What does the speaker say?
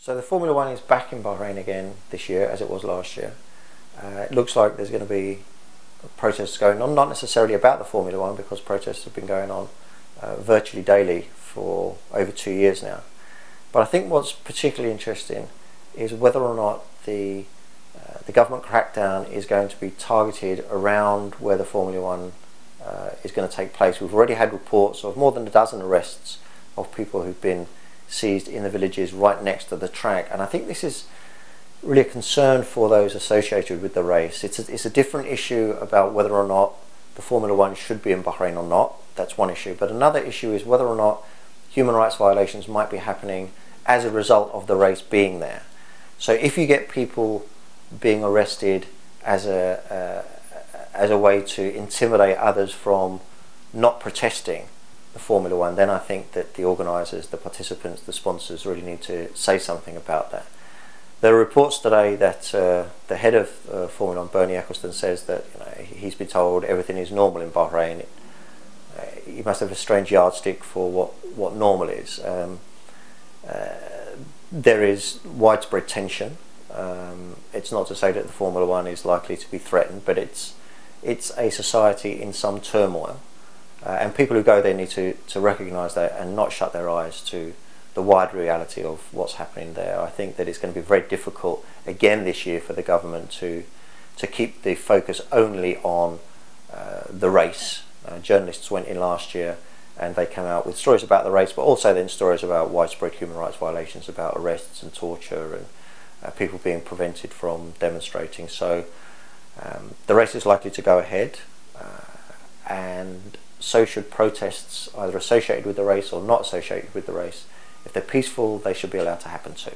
So the Formula One is back in Bahrain again this year, as it was last year. It looks like there's going to be protests going on, not necessarily about the Formula One, because protests have been going on virtually daily for over 2 years now. But I think what's particularly interesting is whether or not the government crackdown is going to be targeted around where the Formula One is going to take place. We've already had reports of more than a dozen arrests of people who've been seized in the villages right next to the track, and I think this is really a concern for those associated with the race. It's a different issue about whether or not the Formula One should be in Bahrain or not. That's one issue, but another issue is whether or not human rights violations might be happening as a result of the race being there. So if you get people being arrested as a way to intimidate others from not protesting the Formula One, then I think that the organisers, the participants, the sponsors really need to say something about that. There are reports today that the head of Formula One, Bernie Ecclestone, says that he's been told everything is normal in Bahrain. He must have a strange yardstick for what normal is. There is widespread tension. It's not to say that the Formula One is likely to be threatened, but it's a society in some turmoil. And people who go there need to recognise that and not shut their eyes to the wider reality of what's happening there. I think that it's going to be very difficult again this year for the government to keep the focus only on the race. Journalists went in last year and they came out with stories about the race, but also then stories about widespread human rights violations, about arrests and torture and people being prevented from demonstrating. So the race is likely to go ahead, and so should protests either associated with the race or not associated with the race. If they're peaceful, they should be allowed to happen too.